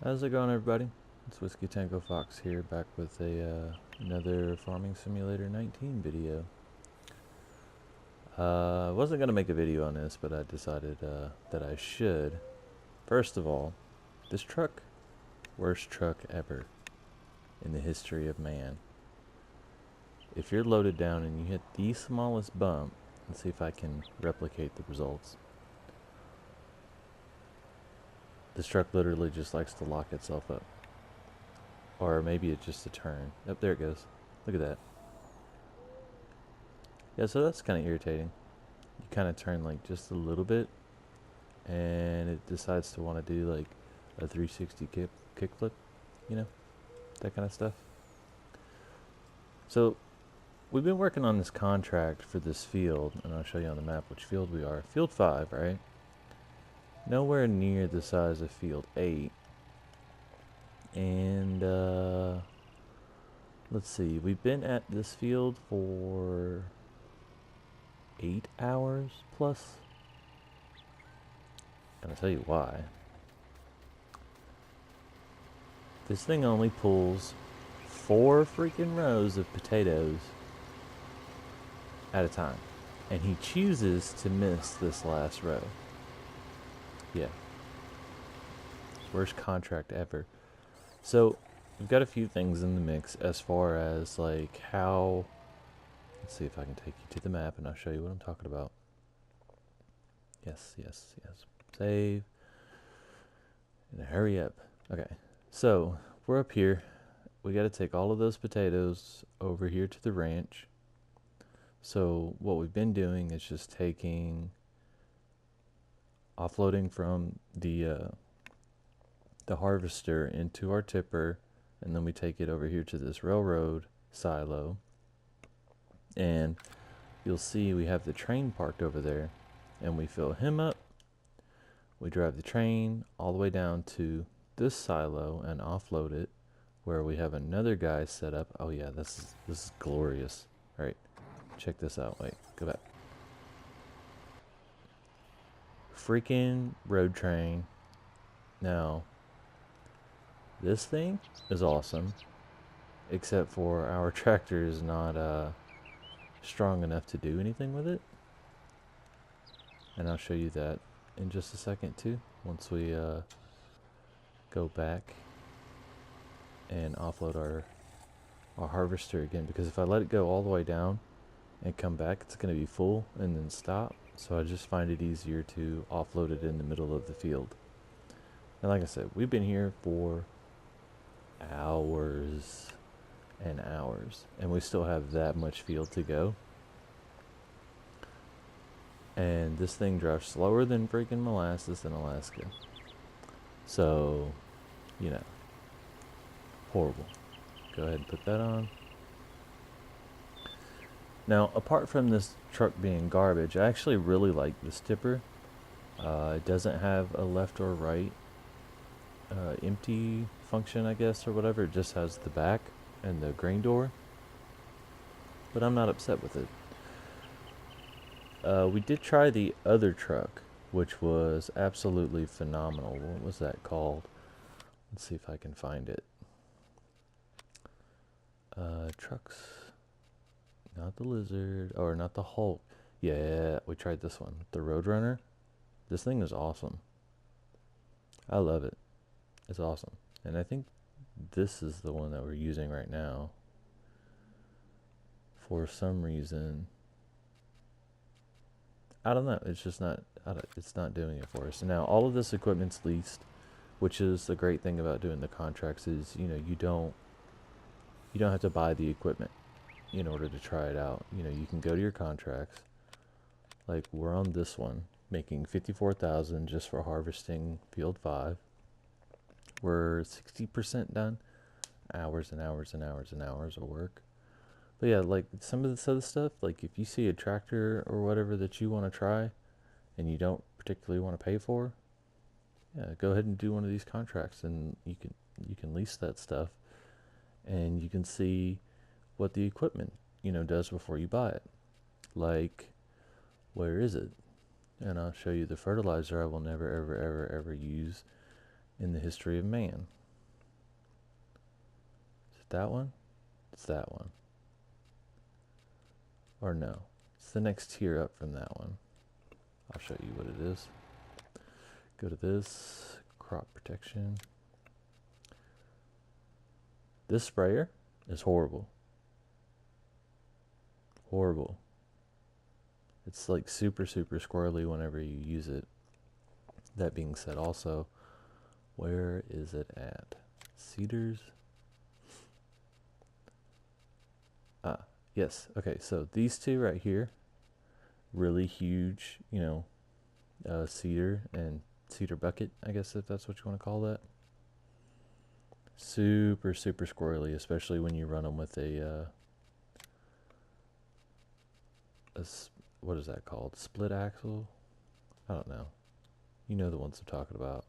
How's it going, everybody? It's Whiskey Tango Fox here, back with another Farming Simulator 19 video. I wasn't gonna make a video on this, but I decided that I should. First of all, this truck, worst truck ever in the history of man. If you're loaded down and you hit the smallest bump, let's see if I can replicate the results. This truck literally just likes to lock itself up. Or maybe it's just a turn. Oh, there it goes. Look at that. Yeah, so that's kind of irritating. You kind of turn like just a little bit, and it decides to want to do like a 360 kickflip, you know, that kind of stuff. So we've been working on this contract for this field, and I'll show you on the map which field we are. Field 5, right? Nowhere near the size of field 8. And let's see, we've been at this field for 8 hours plus. And I'll tell you why. This thing only pulls 4 freaking rows of potatoes at a time. And he chooses to miss this last row. Yeah. Worst contract ever. So, we've got a few things in the mix as far as like how... Let's see if I can take you to the map and I'll show you what I'm talking about. Yes. Save. And hurry up. Okay. So, we're up here. We got to take all of those potatoes over here to the ranch. So, what we've been doing is just offloading from the harvester into our tipper, and then we take it over here to this railroad silo. And you'll see we have the train parked over there, and we fill him up. We drive the train all the way down to this silo and offload it, where we have another guy set up. Oh yeah, this is glorious. All right, check this out. Wait, go back. Freaking road train. Now, this thing is awesome, except for our tractor is not strong enough to do anything with it. And I'll show you that in just a second too, once we go back and offload our harvester again, because if I let it go all the way down and come back, it's going to be full and then stop. So I just find it easier to offload it in the middle of the field. And like I said, we've been here for hours and hours, and we still have that much field to go. And this thing drives slower than freaking molasses in Alaska. So, you know, horrible. Go ahead and put that on. Now, apart from this truck being garbage, I actually really like this tipper. It doesn't have a left or right empty function, I guess, or whatever. It just has the back and the grain door. But I'm not upset with it. We did try the other truck, which was absolutely phenomenal. What was that called? Let's see if I can find it. Trucks. Not the Lizard, or not the Hulk. Yeah, we tried this one. The Roadrunner. This thing is awesome. I love it. It's awesome. And I think this is the one that we're using right now. For some reason, I don't know. It's just not. It's not doing it for us. And now all of this equipment's leased, which is the great thing about doing the contracts. Is you don't have to buy the equipment in order to try it out. You can go to your contracts. Like we're on this one, making 54,000 just for harvesting field 5. We're 60% done. Hours and hours and hours and hours of work. But yeah, like some of this other stuff, like if you see a tractor or whatever that you want to try and you don't particularly want to pay for, yeah, go ahead and do one of these contracts, and you can lease that stuff, and you can see what the equipment does before you buy it. Like, where is it? And I'll show you the fertilizer I will never ever use in the history of man. Is it that one? It's that one. Or no, it's the next tier up from that one. I'll show you what it is. Go to this, crop protection. This sprayer is horrible. Horrible. It's like super squirrely whenever you use it. That being said, also, where is it at? Cedars? Ah, yes. Okay, so these two right here, really huge, you know, cedar and cedar bucket, I guess if that's what you want to call that. Super squirrely, especially when you run them with what is that called? Split axle? I don't know. You know the ones I'm talking about.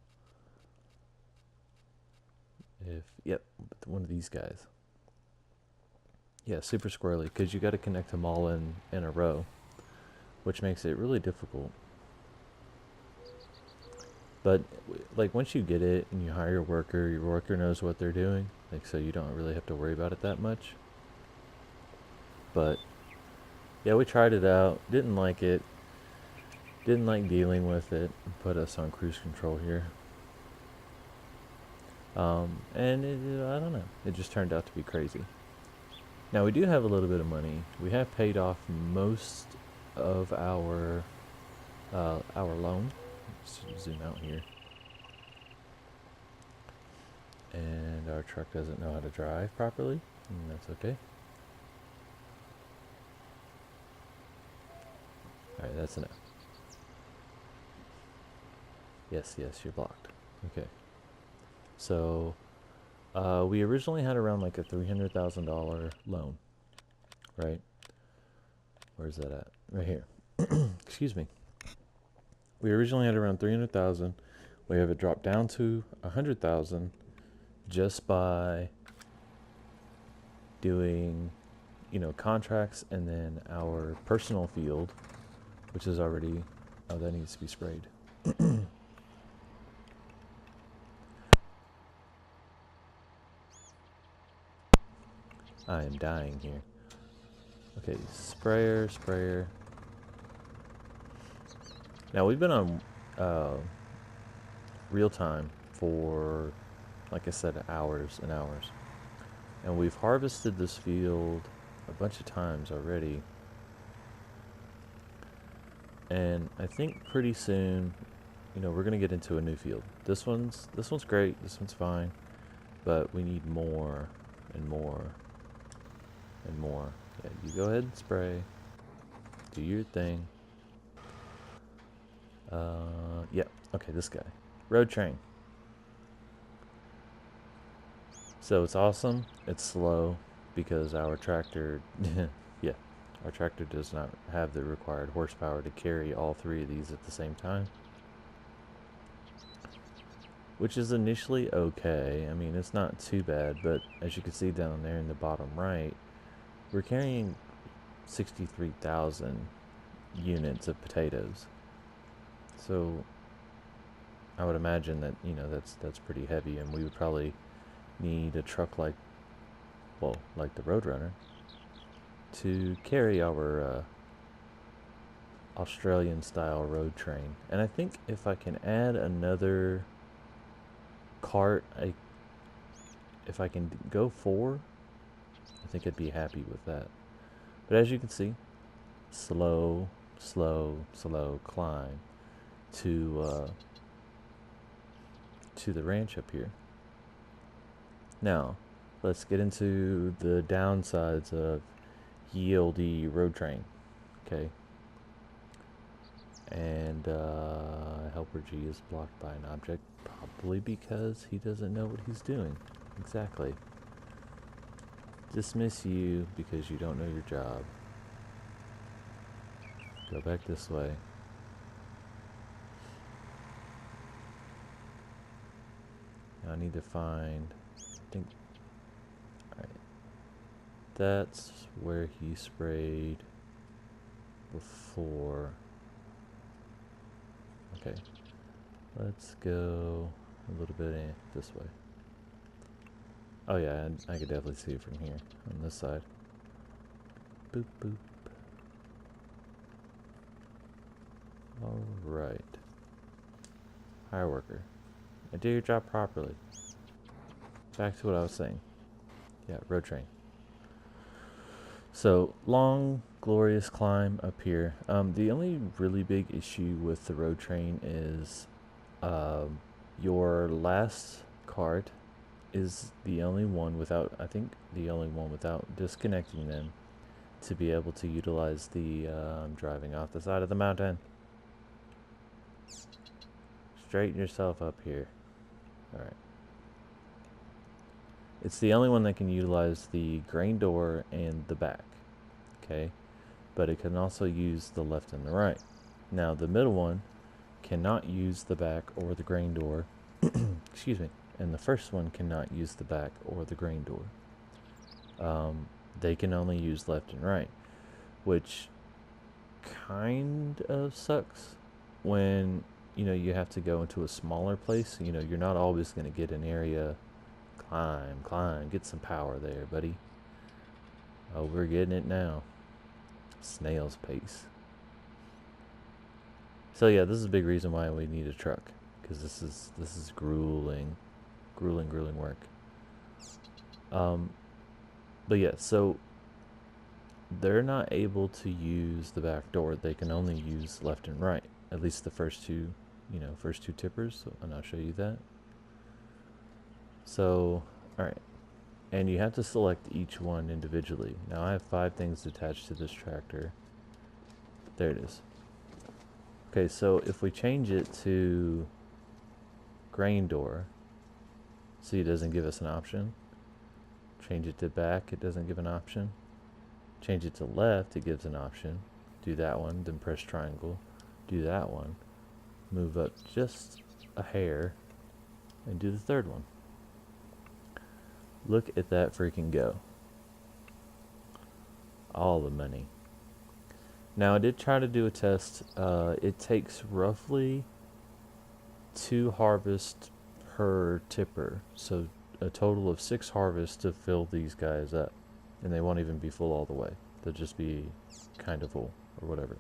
Yep, one of these guys. Yeah, super squirrely, because you got to connect them all in a row, which makes it really difficult. But like once you get it and you hire your worker knows what they're doing, like, so you don't really have to worry about it that much. But yeah, we tried it out, didn't like it, didn't like dealing with it, put us on cruise control here. And I don't know, it just turned out to be crazy. Now we do have a little bit of money. We have paid off most of our loan. Let's zoom out here. And our truck doesn't know how to drive properly, and that's okay. Alright, that's enough. Yes, you're blocked. Okay. So, we originally had around like a $300,000 loan, right? Where's that at? Right here. Excuse me. We originally had around 300,000. We have it dropped down to 100,000 just by doing, you know, contracts, and then our personal field, which is already, oh, that needs to be sprayed. I am dying here. Okay, sprayer. Now we've been on real time for, like I said, hours and hours. And we've harvested this field a bunch of times already. And I think pretty soon, you know, we're gonna get into a new field. This one's great, this one's fine, but we need more and more and more. Yeah, you go ahead and spray. Do your thing. Yeah, okay, this guy. Road train. So it's awesome, it's slow, because our tractor, yeah, our tractor does not have the required horsepower to carry all three of these at the same time. Which is initially okay. I mean, it's not too bad, but as you can see down there in the bottom right, we're carrying 63,000 units of potatoes. So I would imagine that, you know, that's pretty heavy, and we would probably need a truck like the Roadrunner to carry our Australian style road train. And I think if I can add another cart, if I can go 4, I think I'd be happy with that. But as you can see, slow climb to the ranch up here. Now, let's get into the downsides of yieldy road train. Okay. And helper G is blocked by an object, probably because he doesn't know what he's doing. Exactly. Dismiss you because you don't know your job. Go back this way. Now I need to find, I think, alright, that's where he sprayed before. Okay, let's go a little bit this way. Oh yeah, I could definitely see it from here on this side. Boop boop. All right. Hire worker. And do your job properly. Back to what I was saying. Yeah, road train. So, long, glorious climb up here. The only really big issue with the road train is your last cart is the only one without, I think, the only one without disconnecting them to be able to utilize the driving off the side of the mountain. Straighten yourself up here. Alright. It's the only one that can utilize the grain door and the back. Okay? But it can also use the left and the right. Now, the middle one cannot use the back or the grain door. Excuse me. And the first one cannot use the back or the grain door. They can only use left and right, which kind of sucks when you have to go into a smaller place. You're not always going to get an area. Climb, get some power there, buddy. Oh, we're getting it now. Snail's pace. So yeah, this is a big reason why we need a truck, because this is grueling work. But yeah, so they're not able to use the back door. They can only use left and right. At least the first two tippers, and I'll show you that. So, alright. And you have to select each one individually. Now I have 5 things attached to this tractor. There it is. Okay, so if we change it to grain door, see, it doesn't give us an option. Change it to back, it doesn't give an option. Change it to left, it gives an option. Do that one, then press triangle. Do that one. Move up just a hair, and do the third one. Look at that freaking go. All the money. Now, I did try to do a test. It takes roughly 2 harvests per tipper. So a total of 6 harvests to fill these guys up. And they won't even be full all the way. They'll just be kind of full or whatever.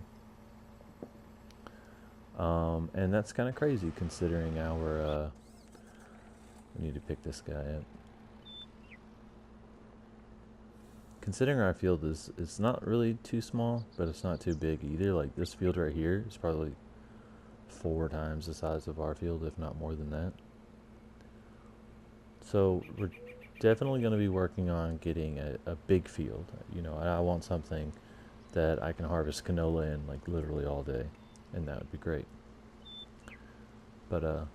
And that's kind of crazy considering our... we need to pick this guy up. Considering our field it's not really too small, but it's not too big either. Like this field right here is probably 4 times the size of our field, if not more than that. So we're definitely going to be working on getting a big field. I want something that I can harvest canola in like literally all day, and that would be great. But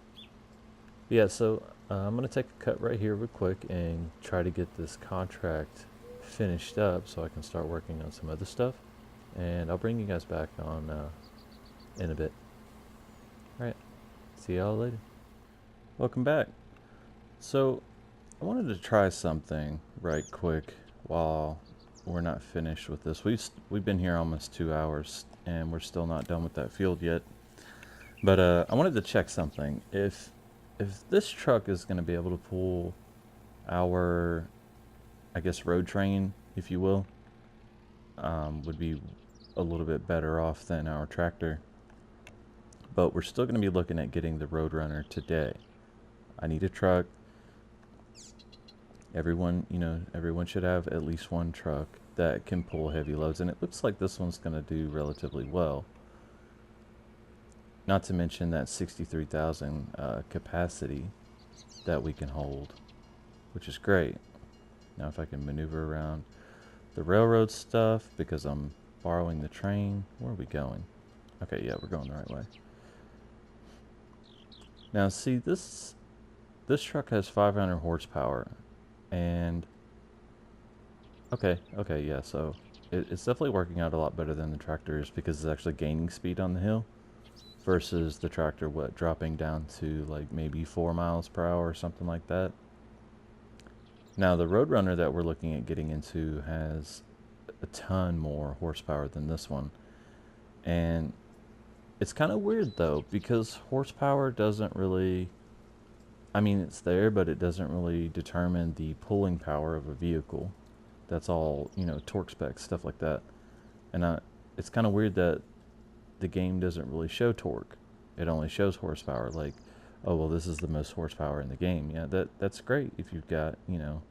yeah, so I'm going to take a cut right here real quick and try to get this contract finished up so I can start working on some other stuff, and I'll bring you guys back on in a bit. Alright, see y'all later. Welcome back. So I wanted to try something right quick while we're not finished with this. We've been here almost 2 hours and we're still not done with that field yet. But I wanted to check something. If this truck is going to be able to pull our, I guess, road train, if you will, would be a little bit better off than our tractor. But we're still going to be looking at getting the Roadrunner today. I need a truck. Everyone should have at least one truck that can pull heavy loads, and it looks like this one's going to do relatively well. Not to mention that 63,000 capacity that we can hold, which is great. Now if I can maneuver around the railroad stuff, because I'm borrowing the train. Where are we going? Okay, yeah, we're going the right way. Now see, this truck has 500 horsepower, and okay, yeah, so it's definitely working out a lot better than the tractor is, because it's actually gaining speed on the hill versus the tractor dropping down to like maybe 4 miles per hour or something like that. Now the Roadrunner that we're looking at getting into has a ton more horsepower than this one, and it's kind of weird though, because horsepower doesn't really I mean, it's there, but it doesn't really determine the pulling power of a vehicle. That's all, you know, torque specs, stuff like that. And it's kind of weird that the game doesn't really show torque. It only shows horsepower. Like, oh well, this is the most horsepower in the game. Yeah, that's great if you've got, you know,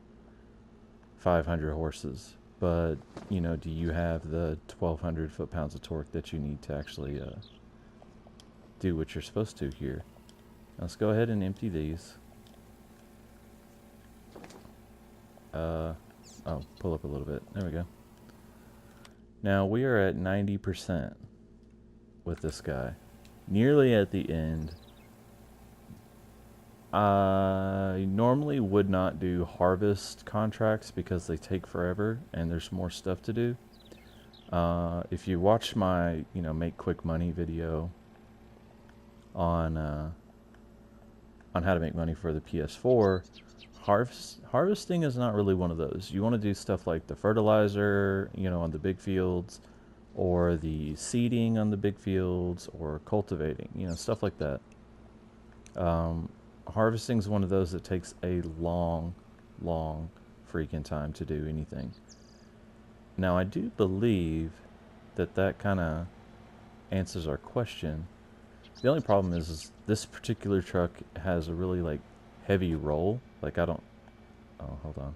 500 horses. But, you know, do you have the 1,200 foot-pounds of torque that you need to actually do what you're supposed to here? Let's go ahead and empty these. Oh, pull up a little bit. There we go. Now we are at 90% with this guy. Nearly at the end. I normally would not do harvest contracts because they take forever and there's more stuff to do. If you watch my, you know, make quick money video on how to make money for the PS4, harvesting is not really one of those. You want to do stuff like the fertilizer, you know, on the big fields, or the seeding on the big fields, or cultivating, you know, stuff like that. Harvesting is one of those that takes a long freaking time to do anything. Now, I do believe that kind of answers our question. The only problem is this particular truck has a really, like, heavy roll. Like, I don't... Oh, hold on.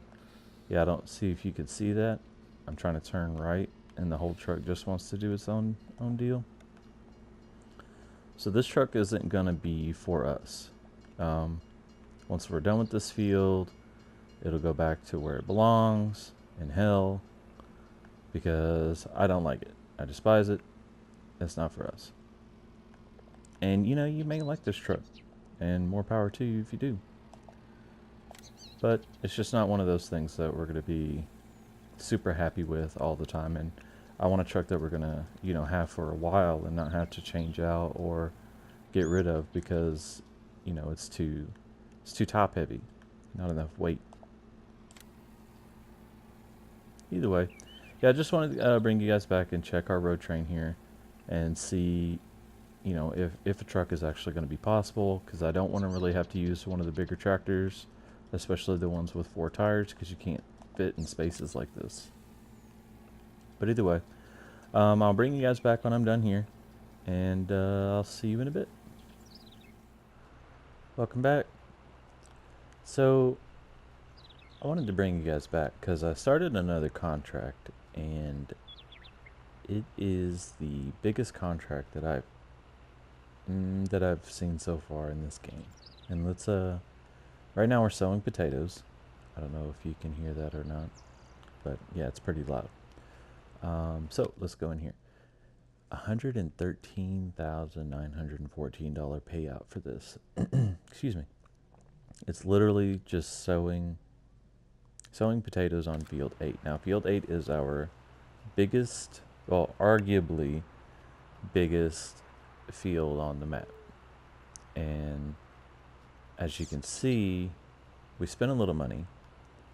Yeah, I don't see if you could see that. I'm trying to turn right, and the whole truck just wants to do its own deal. So this truck isn't going to be for us. Once we're done with this field, it'll go back to where it belongs, in hell, because I don't like it. I despise it. It's not for us. And, you know, you may like this truck, and more power to you if you do. But it's just not one of those things that we're going to be super happy with all the time. And I want a truck that we're going to, you know, have for a while and not have to change out or get rid of because, you know, it's too top heavy, not enough weight. Either way, yeah, I just wanted to bring you guys back and check our road train here and see, you know, if a truck is actually going to be possible, because I don't want to really have to use one of the bigger tractors, especially the ones with 4 tires, because you can't fit in spaces like this. But either way, I'll bring you guys back when I'm done here, and I'll see you in a bit. Welcome back. So I wanted to bring you guys back because I started another contract, and it is the biggest contract that I've seen so far in this game. And let's right now we're sowing potatoes. I don't know if you can hear that or not, but yeah, it's pretty loud. So let's go in here. $113,914 payout for this. Excuse me. It's literally just sowing potatoes on field 8. Now, field 8 is our biggest, well, arguably biggest field on the map. And as you can see, we spent a little money.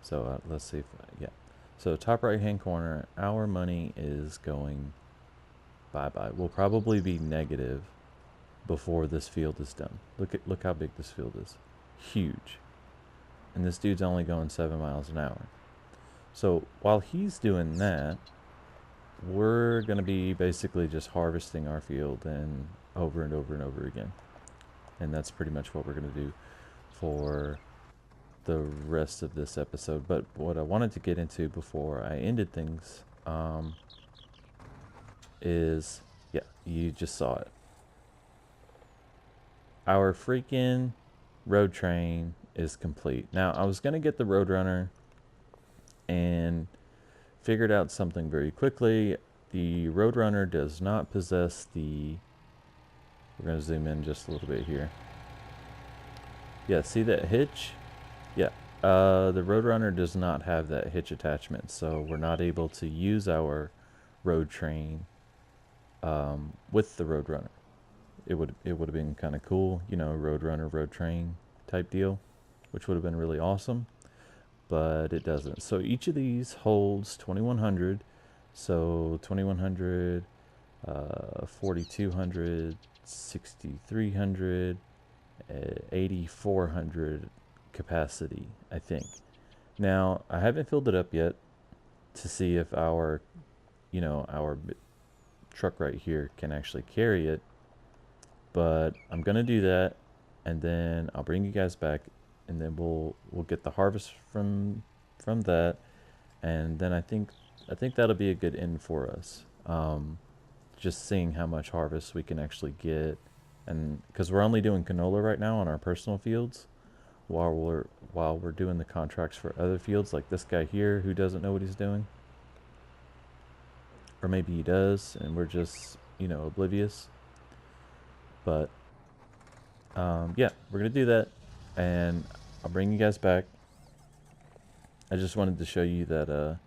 So let's see if, yeah. So top right hand corner, our money is going bye-bye. We'll probably be negative before this field is done. Look how big this field is. Huge. And this dude's only going 7 miles an hour. So while he's doing that, we're going to be basically just harvesting our field and over and over and over again. And that's pretty much what we're going to do for the rest of this episode. But what I wanted to get into before I ended things is, yeah, you just saw it. Our freaking road train is complete. Now, I was going to get the Roadrunner and figured out something very quickly. The Roadrunner does not possess the... We're going to zoom in just a little bit here. Yeah, see that hitch? Yeah, the Roadrunner does not have that hitch attachment, so we're not able to use our road train with the Roadrunner. It would have been kind of cool, you know, Roadrunner, road train type deal, which would have been really awesome, but it doesn't. So each of these holds 2,100, so 2,100, 4,200, 6,300, 8,400 capacity, I think. Now, I haven't filled it up yet to see if our truck right here can actually carry it, but I'm gonna do that, and then I'll bring you guys back, and then we'll get the harvest from that, and then I think that'll be a good end for us. Just seeing how much harvest we can actually get, and because we're only doing canola right now on our personal fields, while we're doing the contracts for other fields, like this guy here who doesn't know what he's doing, or maybe he does and we're just oblivious. But yeah, we're gonna do that, and I'll bring you guys back. I just wanted to show you that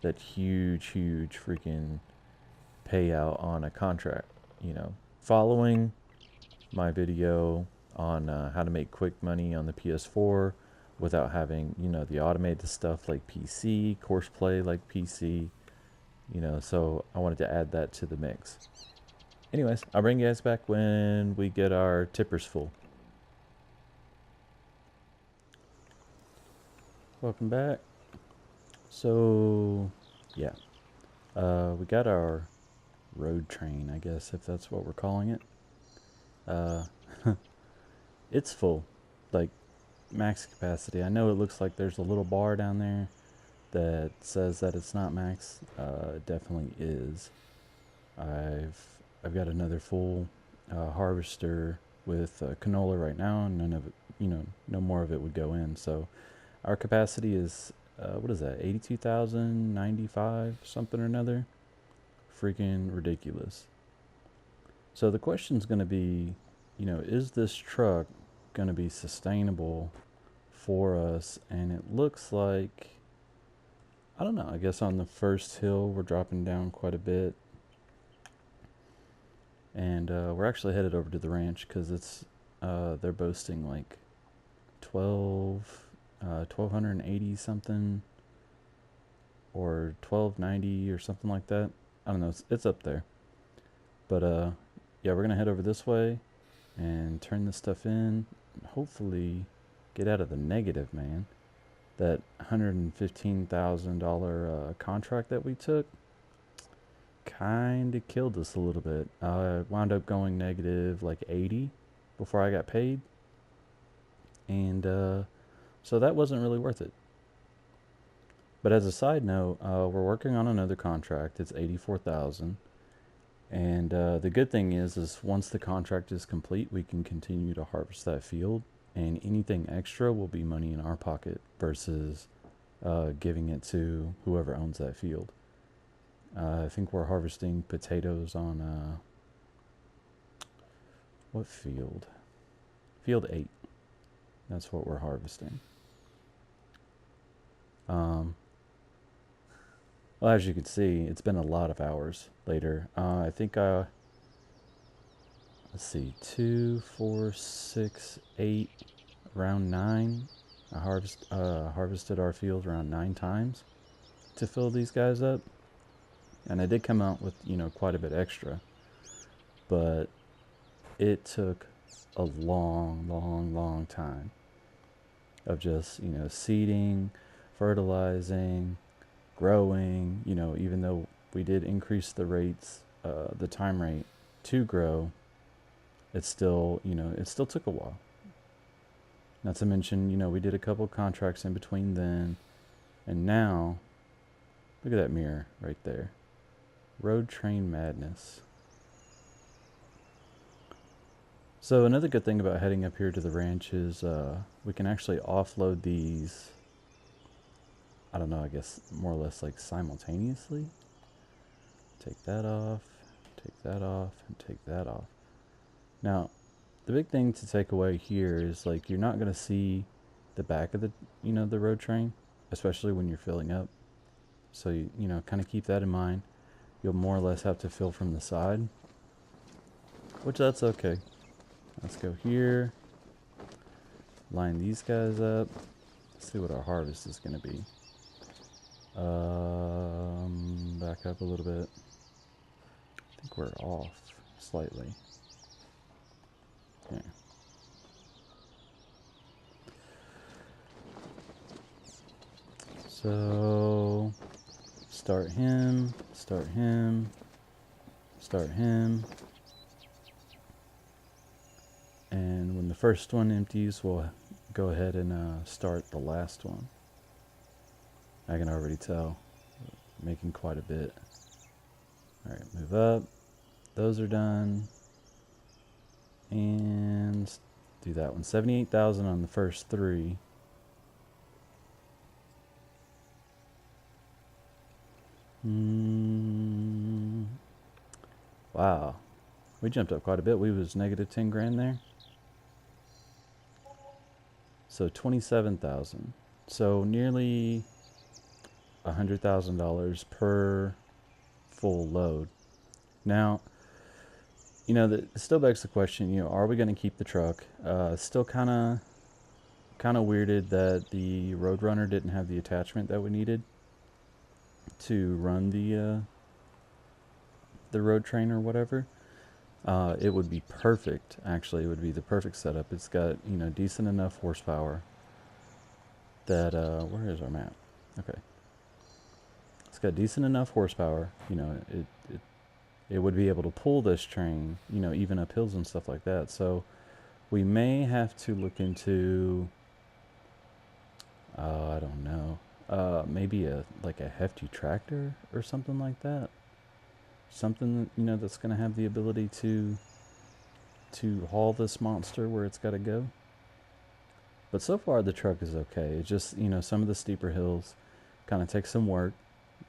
that huge freaking payout on a contract. Following my video on how to make quick money on the PS4 without having the automated stuff like PC, course play like PC, so I wanted to add that to the mix. Anyways, I'll bring you guys back when we get our tippers full. Welcome back. So yeah, we got our road train, I guess, if that's what we're calling it. It's full, like max capacity. I know it looks like there's a little bar down there that says that it's not max. It definitely is. I've got another full harvester with canola right now, and none of it, no more of it would go in. So our capacity is what is that? 82,095 something or another. Freaking ridiculous. So the question's going to be, is this truck going to be sustainable for us? And it looks like, I don't know, I guess on the first hill we're dropping down quite a bit, and we're actually headed over to the ranch because it's they're boasting like 1280 something, or 1290 or something like that. I don't know, it's up there. But yeah, we're gonna head over this way and turn this stuff in, and hopefully get out of the negative, man. That $115,000 contract that we took kind of killed us a little bit. I wound up going negative like 80 before I got paid, and so that wasn't really worth it. But as a side note, we're working on another contract. It's 84,000. And the good thing is once the contract is complete, we can continue to harvest that field, and anything extra will be money in our pocket versus giving it to whoever owns that field. I think we're harvesting potatoes on what field? Field 8. That's what we're harvesting. Well, as you can see, it's been a lot of hours later. I think let's see, 2, 4, 6, 8, around 9. I harvested our field around 9 times to fill these guys up, and I did come out with quite a bit extra, but it took a long time of just seeding, fertilizing, growing. Even though we did increase the rates, the time rate to grow, it still took a while. Not to mention, we did a couple contracts in between then, and now look at that mirror right there. Road train madness. So another good thing about heading up here to the ranch is we can actually offload these, I don't know, I guess more or less like simultaneously. Take that off, and take that off. Now, the big thing to take away here is like you're not going to see the back of the the road train, especially when you're filling up. So you kind of keep that in mind. You'll more or less have to fill from the side, which that's okay. Let's go here, line these guys up. Let's see what our harvest is going to be. Back up a little bit. I think we're off slightly. Okay. So start him, start him, start him. And when the first one empties, we'll go ahead and start the last one. I can already tell, making quite a bit. All right, move up. Those are done. And do that one. 78,000 on the first three. Wow. We jumped up quite a bit. We was negative 10 grand there. So 27,000. So nearly $100,000 per full load. Now, you know, that still begs the question, you know, are we going to keep the truck? Still kind of weirded that the Roadrunner didn't have the attachment that we needed to run the road train or whatever. It would be perfect, actually. It would be the perfect setup. It's got, you know, decent enough horsepower that, where is our map? Okay. It's got decent enough horsepower, you know, it would be able to pull this train, you know, even up hills and stuff like that. So we may have to look into, I don't know, maybe like a hefty tractor or something like that. Something, you know, that's going to have the ability to haul this monster where it's got to go. But so far the truck is okay. It just, you know, some of the steeper hills kind of take some work,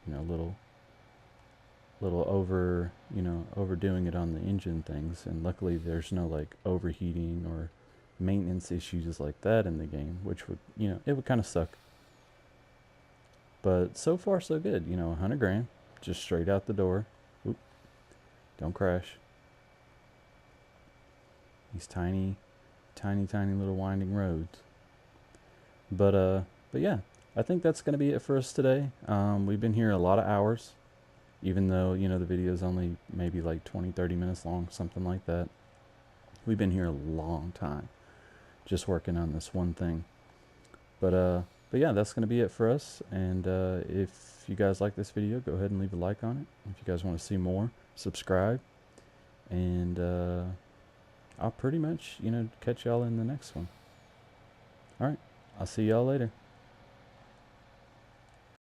you know, little over, you know, overdoing it on the engine things. And luckily there's no like overheating or maintenance issues like that in the game, which would, you know, it would kind of suck. But so far so good, you know, 100 grand just straight out the door. Oop, don't crash. These tiny little winding roads. But yeah, I think that's going to be it for us today. We've been here a lot of hours, even though, you know, the video is only maybe like 20-30 minutes long, something like that. We've been here a long time just working on this one thing. But yeah, that's going to be it for us. And if you guys like this video, go ahead and leave a like on it. If you guys want to see more, subscribe. And I'll pretty much, you know, catch y'all in the next one. All right, I'll see y'all later.